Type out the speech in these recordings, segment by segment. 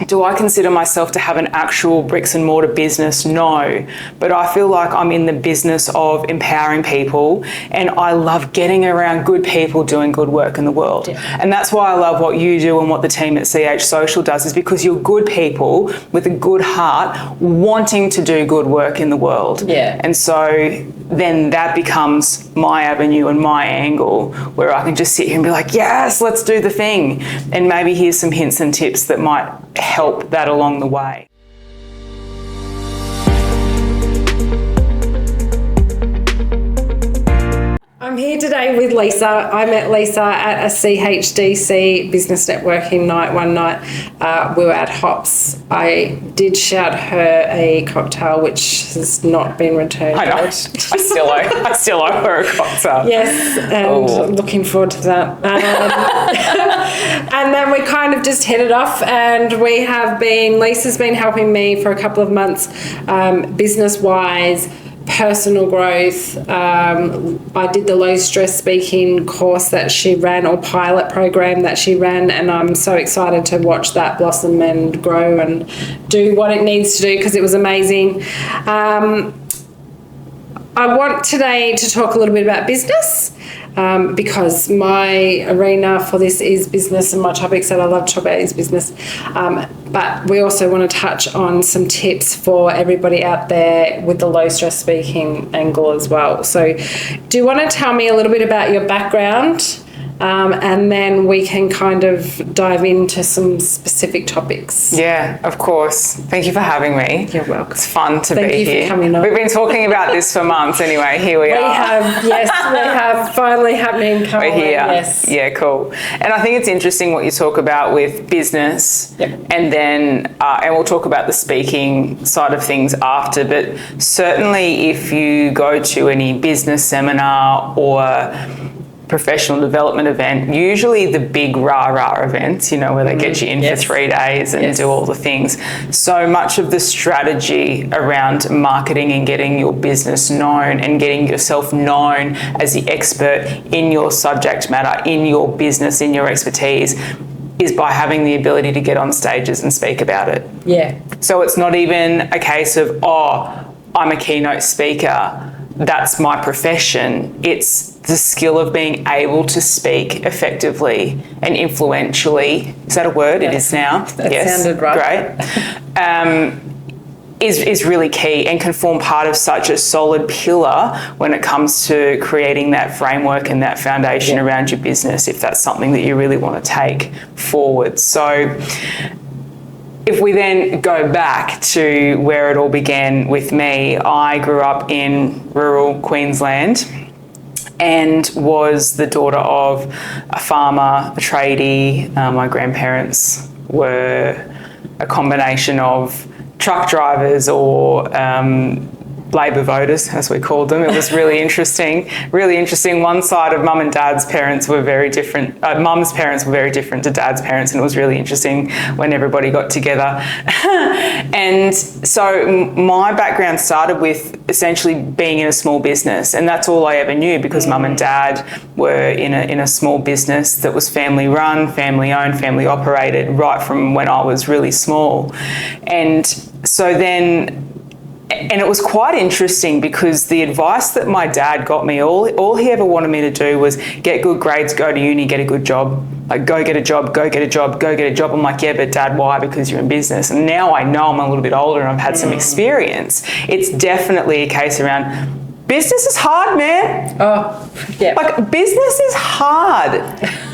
Do I consider myself to have an actual bricks and mortar business? No, but I feel like I'm in the business of empowering people, and I love getting around good people doing good work in the world. Yeah. And that's why I love what you do and what the team at CH Social does, is because you're good people with a good heart wanting to do good work in the world. Yeah. And so then that becomes my avenue and my angle where I can just sit here and be like, yes, let's do the thing. And maybe here's some hints and tips that might help that along the way. I'm here today with Lisa. I met Lisa at a CHDC business networking night one night. We were at Hops. I did shout her a cocktail, which has not been returned. I know. I still owe her a cocktail. Yes, and looking forward to that. And then we kind of just hit it off, and Lisa's been helping me for a couple of months, business-wise, personal growth. I did the low stress speaking course that she ran, or pilot program that she ran, and I'm so excited to watch that blossom and grow and do what it needs to do, because it was amazing. I want today to talk a little bit about business, because my arena for this is business, and my topics that I love to talk about is business. But we also want to touch on some tips for everybody out there with the low stress speaking angle as well. So do you want to tell me a little bit about your background? And then we can kind of dive into some specific topics. Yeah, of course. Thank you for having me. You're welcome. It's fun to Thank be you for here. coming on. We've been talking about this for months anyway. Here we are. We have finally happening. We're here. Yes. Yeah, cool. And I think it's interesting what you talk about with business. Yep. And then, and we'll talk about the speaking side of things after, but certainly if you go to any business seminar or professional development event, usually the big rah-rah events, where they get you in for 3 days and do all the things. So much of the strategy around marketing and getting your business known and getting yourself known as the expert in your subject matter, in your business, in your expertise, is by having the ability to get on stages and speak about it. Yeah. So it's not even a case of, I'm a keynote speaker, that's my profession. It's the skill of being able to speak effectively and influentially. Is that a word? It is now. That sounded right. Great. Is really key and can form part of such a solid pillar when it comes to creating that framework and that foundation around your business, if that's something that you really want to take forward. So if we then go back to where it all began with me, I grew up in rural Queensland and was the daughter of a farmer, a tradie. My grandparents were a combination of truck drivers or Labor voters, as we called them. It was really interesting. Really interesting. One side of mum and dad's parents were very different. Mum's parents were very different to dad's parents, and it was really interesting when everybody got together. And so my background started with essentially being in a small business, and that's all I ever knew, because mum and dad were in a small business that was family run, family owned, family operated, right from when I was really small. And so then, and it was quite interesting, because the advice that my dad got me, all he ever wanted me to do was get good grades, go to uni, get a good job. Like, go get a job, go get a job, go get a job. I'm like, yeah, but Dad, why? Because you're in business. And now I know, I'm a little bit older and I've had some experience. It's definitely a case around business is hard, man. Oh, yeah. Like, business is hard.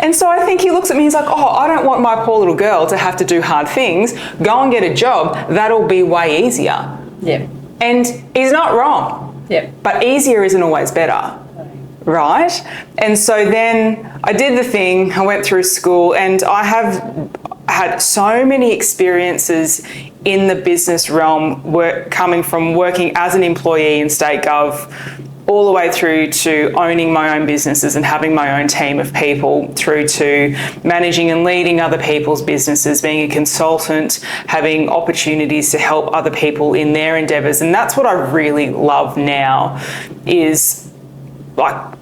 And so I think he looks at me, he's like, I don't want my poor little girl to have to do hard things. Go and get a job. That'll be way easier. Yeah. And he's not wrong. Yeah. But easier isn't always better. Right? And so then I did the thing, I went through school, and I have had so many experiences in the business realm, coming from working as an employee in state gov, all the way through to owning my own businesses and having my own team of people, through to managing and leading other people's businesses, being a consultant, having opportunities to help other people in their endeavours. And that's what I really love now, is like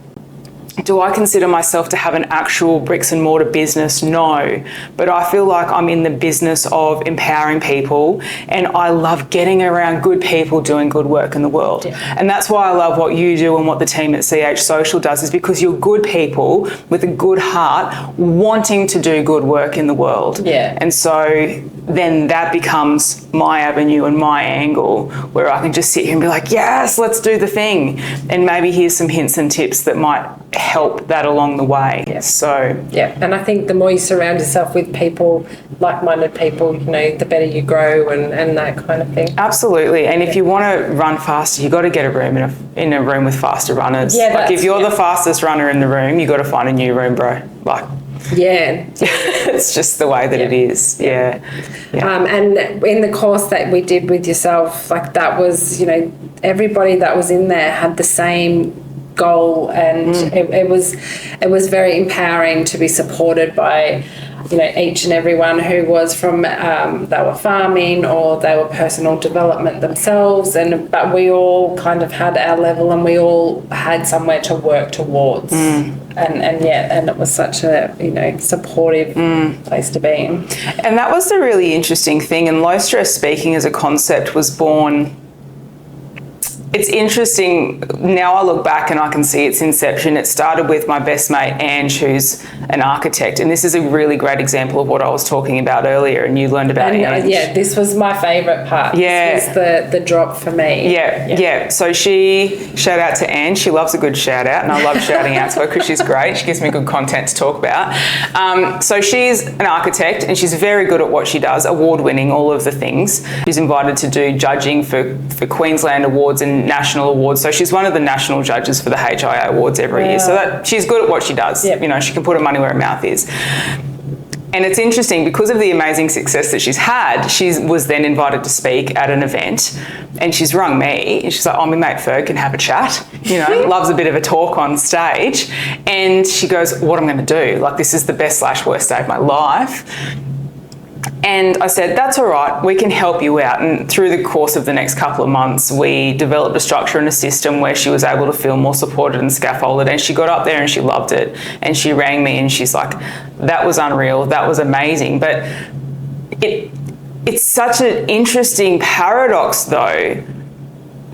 Do I consider myself to have an actual bricks and mortar business? No, but I feel like I'm in the business of empowering people, and I love getting around good people doing good work in the world. Yeah. And that's why I love what you do and what the team at CH Social does, is because you're good people with a good heart wanting to do good work in the world. Yeah. And so then that becomes my avenue and my angle, where I can just sit here and be like, yes, let's do the thing. And maybe here's some hints and tips that might help that along the way. Yeah. So Yeah, and I think the more you surround yourself with people, like-minded people, the better you grow and that kind of thing. absolutely. And if you want to run faster, you got to get a room in a room with faster runners. Yeah, like if you're yeah. the fastest runner in the room, you got to find a new room, bro. Like Yeah. it's just the way that it is. Yeah. And in the course that we did with yourself, like that was, everybody that was in there had the same goal, and it was very empowering to be supported by each and everyone who was from they were farming or they were personal development themselves, but we all kind of had our level and we all had somewhere to work towards. And it was such a supportive place to be in. And that was the really interesting thing. And low stress speaking as a concept was born. It's interesting, now I look back and I can see its inception. It started with my best mate, Ange, who's an architect. And this is a really great example of what I was talking about earlier, and you learned about Ange. Yeah, this was my favourite part. Yeah. This was the drop for me. Yeah. So shout out to Anne. She loves a good shout out, and I love shouting out to her because she's great. She gives me good content to talk about. So she's an architect, and she's very good at what she does, award-winning, all of the things. She's invited to do judging for Queensland awards and national awards. So she's one of the national judges for the HIA awards every year. So that she's good at what she does. Yep. She can put her money where her mouth is. And it's interesting because of the amazing success that she's had, she was then invited to speak at an event, and she's rung me and she's like, oh, my mate Ferg can have a chat, loves a bit of a talk on stage. And she goes, what am I going to do? Like, this is the best/worst day of my life. And I said, that's all right, we can help you out. And through the course of the next couple of months, we developed a structure and a system where she was able to feel more supported and scaffolded. And she got up there and she loved it. And she rang me and she's like, that was unreal, that was amazing. But it's such an interesting paradox though,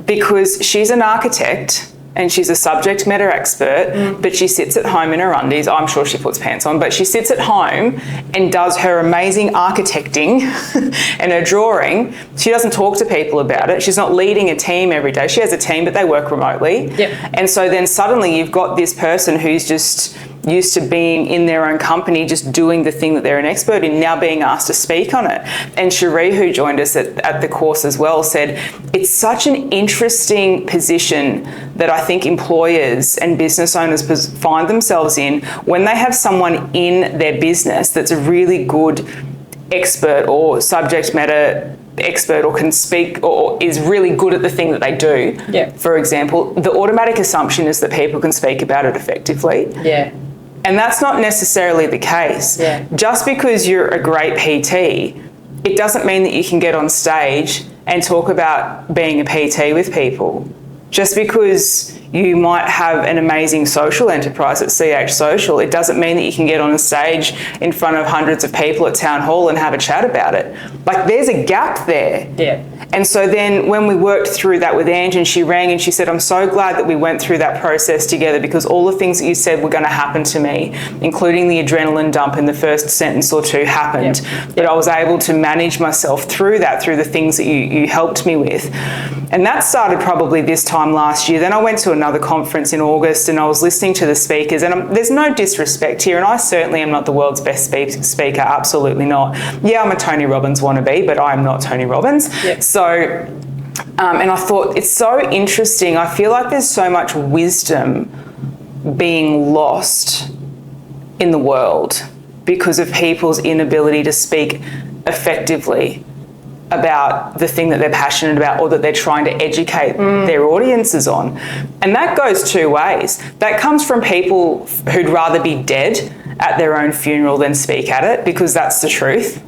because she's an architect and she's a subject matter expert, but she sits at home in her undies. I'm sure she puts pants on, but she sits at home and does her amazing architecting and her drawing. She doesn't talk to people about it. She's not leading a team every day. She has a team, but they work remotely. Yep. And so then suddenly you've got this person who's just used to being in their own company, just doing the thing that they're an expert in, now being asked to speak on it. And Cherie, who joined us at the course as well, said it's such an interesting position that I think employers and business owners find themselves in when they have someone in their business that's a really good expert or subject matter expert or can speak or is really good at the thing that they do. Yeah. For example, the automatic assumption is that people can speak about it effectively. Yeah. And that's not necessarily the case. Yeah. Just because you're a great PT, it doesn't mean that you can get on stage and talk about being a PT with people. Just because you might have an amazing social enterprise at CH Social, it doesn't mean that you can get on a stage in front of hundreds of people at Town Hall and have a chat about it. Like, there's a gap there. Yeah. And so then when we worked through that with Ange, and she rang and she said, I'm so glad that we went through that process together, because all the things that you said were going to happen to me, including the adrenaline dump in the first sentence or two, happened. Yep. But I was able to manage myself through that, through the things that you helped me with. And that started probably this time last year. Then I went to another conference in August and I was listening to the speakers, and there's no disrespect here, and I certainly am not the world's best speaker, absolutely not. Yeah, I'm a Tony Robbins wannabe, but I'm not Tony Robbins. Yep. So, and I thought it's so interesting. I feel like there's so much wisdom being lost in the world because of people's inability to speak effectively about the thing that they're passionate about or that they're trying to educate their audiences on. And that goes two ways. That comes from people who'd rather be dead at their own funeral than speak at it, because that's the truth.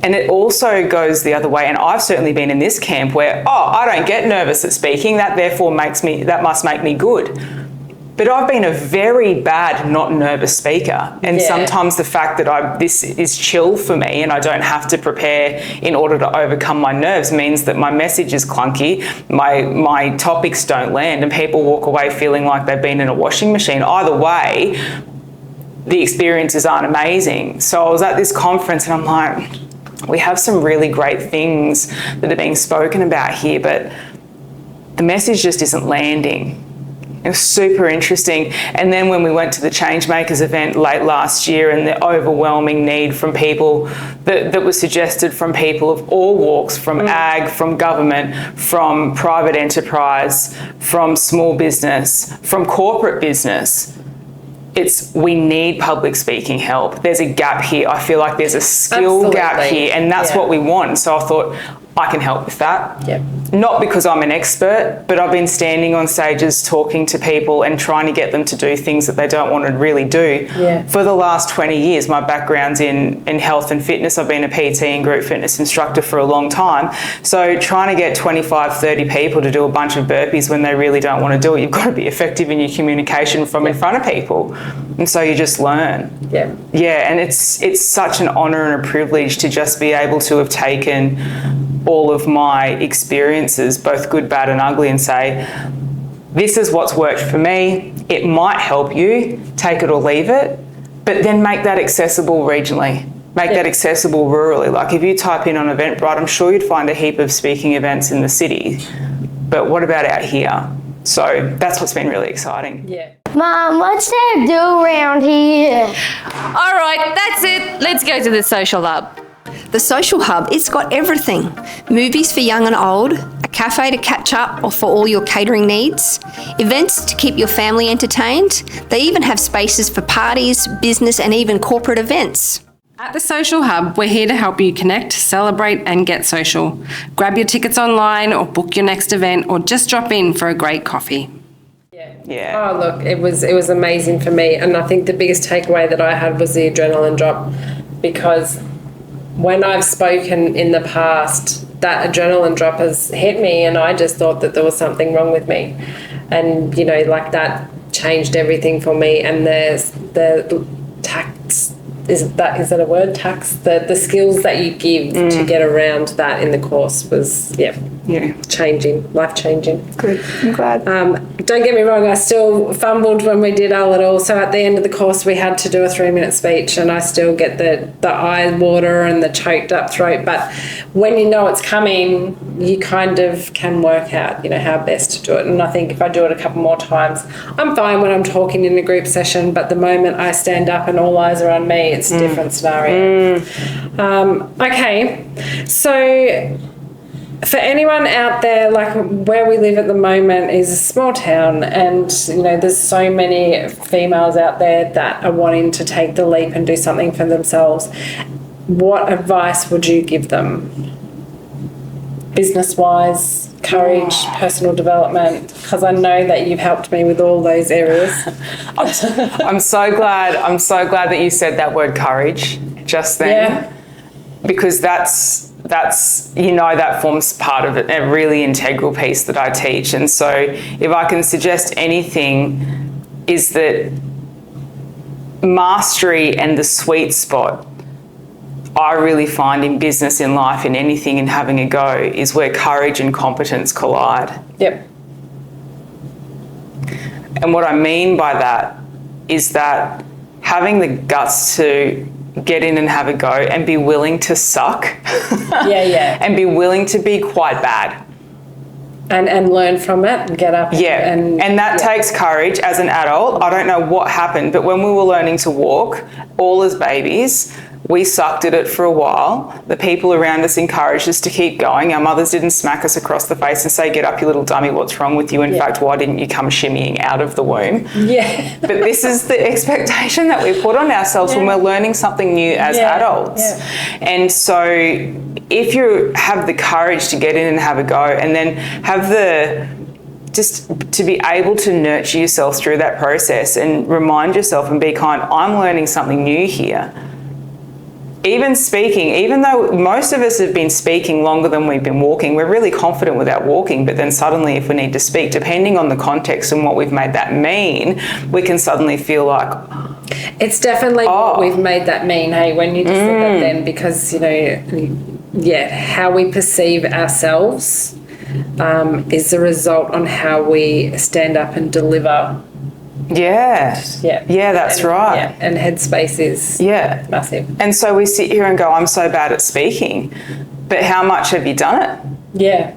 And it also goes the other way, and I've certainly been in this camp where, I don't get nervous at speaking, that therefore must make me good. But I've been a very bad, not nervous speaker. And sometimes the fact that this is chill for me and I don't have to prepare in order to overcome my nerves means that my message is clunky, my topics don't land, and people walk away feeling like they've been in a washing machine. Either way, the experiences aren't amazing. So I was at this conference and I'm like, we have some really great things that are being spoken about here, but the message just isn't landing. It was super interesting. And then when we went to the Changemakers event late last year and the overwhelming need from people that was suggested from people of all walks, from ag, from government, from private enterprise, from small business, from corporate business, we need public speaking help. There's a gap here. I feel like there's a skill gap here, and that's what we want. So I thought, I can help with that. Yep. Not because I'm an expert, but I've been standing on stages talking to people and trying to get them to do things that they don't want to really do. For the last 20 years. My background's in health and fitness. I've been a PT and group fitness instructor for a long time. So trying to get 25, 30 people to do a bunch of burpees when they really don't want to do it, you've got to be effective in your communication from in front of people. And so you just learn. Yeah, and it's such an honour and a privilege to just be able to have taken all of my experiences, both good, bad and ugly, and say, this is what's worked for me. It might help you, take it or leave it, but then make that accessible regionally. Make that accessible rurally. Like if you type in on Eventbrite, I'm sure you'd find a heap of speaking events in the city, but what about out here? So that's what's been really exciting. Mom, what's there to do around here? All right, that's it. Let's go to the social hub. The Social Hub, it's got everything. Movies for young and old, a cafe to catch up or for all your catering needs, events to keep your family entertained. They even have spaces for parties, business and even corporate events. At the Social Hub, we're here to help you connect, celebrate and get social. Grab your tickets online or book your next event or just drop in for a great coffee. Yeah. Oh, look, it was amazing for me. And I think the biggest takeaway that I had was the adrenaline drop, because when I've spoken in the past, that adrenaline drop has hit me and I just thought that there was something wrong with me. And, you know, like that changed everything for me. And there's the tax, is that a word? Tax? The skills that you give to get around that in the course was, changing, life-changing. Good, I'm glad. Don't get me wrong, I still fumbled when we did our little, so at the end of the course we had to do a 3-minute speech and I still get the eye water and the choked up throat, but when you know it's coming, you kind of can work out, you know, how best to do it. And I think if I do it a couple more times, I'm fine when I'm talking in a group session, but the moment I stand up and all eyes are on me, it's a different scenario. Okay, so for anyone out there, like where we live at the moment is a small town and, you know, there's so many females out there that are wanting to take the leap and do something for themselves. What advice would you give them? Business-wise, courage, personal development, because I know that you've helped me with all those areas. I'm so glad that you said that word courage just then, because that's you know, that forms part of it, a really integral piece that I teach. And so if I can suggest anything, is that mastery and the sweet spot I really find in business, in life, in anything, in having a go, is where courage and competence collide. And what I mean by that is that having the guts to get in and have a go and be willing to suck and be willing to be quite bad and learn from it and get up and that takes courage. As an adult, I don't know what happened, but when we were learning to walk, all as babies, we sucked at it for a while. The people around us encouraged us to keep going. Our mothers didn't smack us across the face and say, get up, you little dummy, what's wrong with you? In fact, why didn't you come shimmying out of the womb? But this is the expectation that we put on ourselves when we're learning something new as adults. And so if you have the courage to get in and have a go, and then have just to be able to nurture yourself through that process and remind yourself and be kind, I'm learning something new here. Even speaking, even though most of us have been speaking longer than we've been walking, we're really confident with our walking, but then suddenly if we need to speak, depending on the context and what we've made that mean, we can suddenly feel like, It's definitely what we've made that mean, hey, when you just said that then, because, you know, how we perceive ourselves is the result on how we stand up and deliver. yeah, that's right. Yeah, and headspace is massive. And so we sit here and go, I'm so bad at speaking, but how much have you done it? Yeah.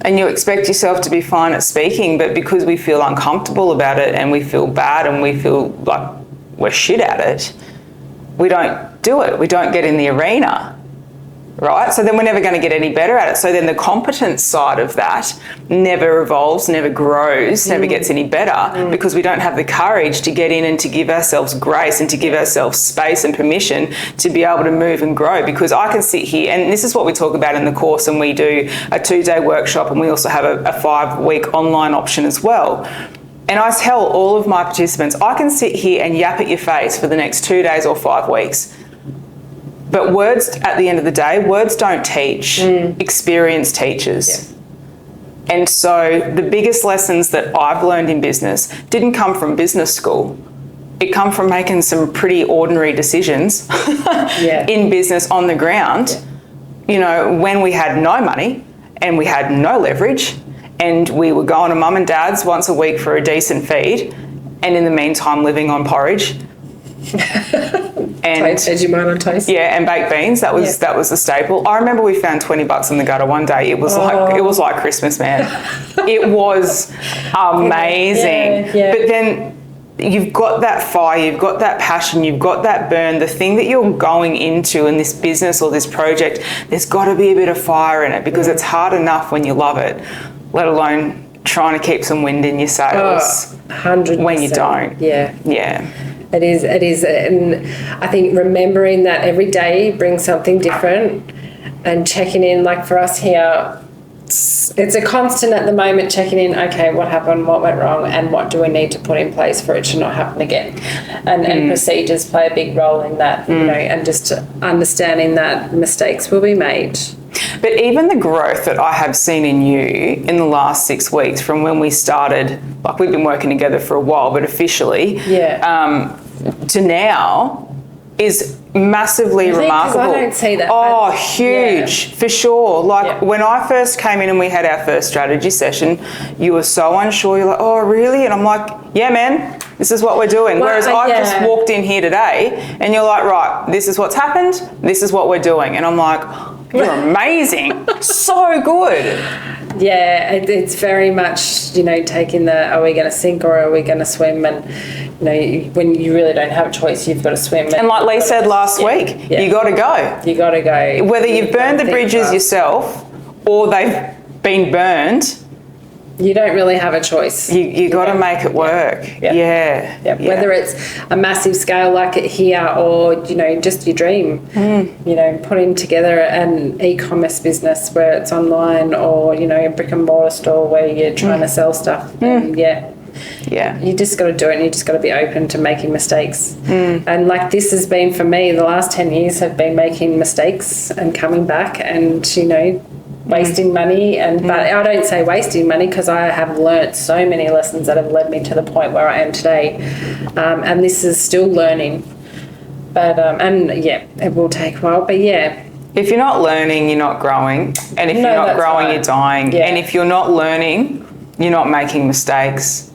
And you expect yourself to be fine at speaking, but because we feel uncomfortable about it and we feel bad and we feel like we're shit at it, we don't do it. We don't get in the arena, right? So then we're never going to get any better at it. So then the competence side of that never evolves, never grows, never gets any better because we don't have the courage to get in and to give ourselves grace and to give ourselves space and permission to be able to move and grow. Because I can sit here, and this is what we talk about in the course, and we do a 2-day workshop, and we also have a 5-week online option as well. And I tell all of my participants, I can sit here and yap at your face for the next 2 days or 5 weeks. But words, at the end of the day, words don't teach. Experience teaches. Yeah. And so the biggest lessons that I've learned in business didn't come from business school. It come from making some pretty ordinary decisions in business on the ground, you know, when we had no money and we had no leverage, and we were going to mum and dad's once a week for a decent feed, and in the meantime living on porridge. And Vegemite on toast. Yeah, and baked beans. That was the staple. I remember we found $20 in the gutter one day. It was like Christmas, man. It was amazing. Yeah. But then you've got that fire, you've got that passion, you've got that burn, the thing that you're going into in this business or this project, there's got to be a bit of fire in it, because it's hard enough when you love it, let alone trying to keep some wind in your sails 100%. when you don't. Yeah. It is. And I think remembering that every day brings something different, and checking in, like for us here, it's a constant at the moment, checking in, okay, what happened, what went wrong, and what do we need to put in place for it to not happen again. And procedures play a big role in that, you know, and just understanding that mistakes will be made. But even the growth that I have seen in you in the last 6 weeks from when we started, like we've been working together for a while, but officially, to now is massively remarkable. I don't see that. Oh, huge, for sure. Like when I first came in and we had our first strategy session, you were so unsure. You're like, oh, really? And I'm like, yeah, man, this is what we're doing. Well, Whereas I've just walked in here today and you're like, right, this is what's happened. This is what we're doing. And I'm like, you're amazing. So good. Yeah, it's very much, you know, taking the, are we going to sink or are we going to swim? And, you know, when you really don't have a choice, you've got to swim. And like Lee said last week, you got to go. You got to go. Whether you've burned the bridges yourself or they've been burned, you don't really have a choice. You got to make it work. Yeah. Whether it's a massive scale like it here, or, you know, just your dream, you know, putting together an e-commerce business where it's online, or, you know, a brick and mortar store where you're trying to sell stuff. And you just got to do it, and you just got to be open to making mistakes. And like this has been for me, the last 10 years have been making mistakes and coming back and, you know, wasting money. And but I don't say wasting money, because I have learnt so many lessons that have led me to the point where I am today, and this is still learning, but it will take a while, but if you're not learning, you're not growing, and if you're not growing, you're dying, and if you're not learning, you're not making mistakes.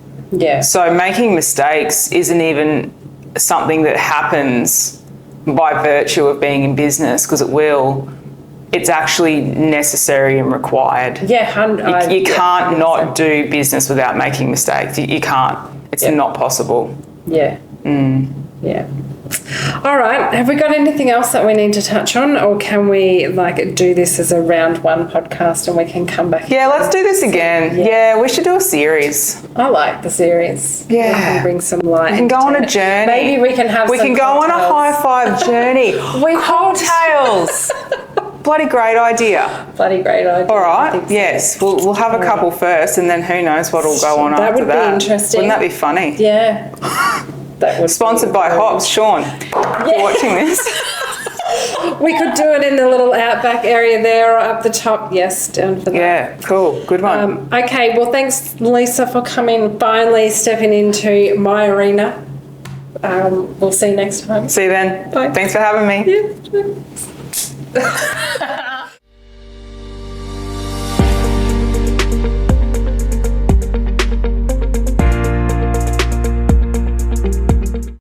So making mistakes isn't even something that happens by virtue of being in business, because it will. It's actually necessary and required. You can't not do business without making mistakes. You can't. It's not possible. All right. Have we got anything else that we need to touch on, or can we like do this as a round one podcast and we can come back? Yeah, let's do this again. Yeah, we should do a series. I like the series. Yeah. We can bring some light. We can go on a journey. Maybe we can have. We can go on a high five journey. Cocktails. Bloody great idea. All right. Yes, we'll have a couple first, and then who knows what will go on after that. That would be interesting. Wouldn't that be funny? Yeah. That was sponsored by Hobbs. Sean, you're watching this. We could do it in the little outback area there or up the top. Yes, down for that. Yeah, cool. Good one. Okay, well, thanks, Lisa, for coming, finally stepping into my arena. We'll see you next time. See you then. Bye. Thanks for having me. Yeah.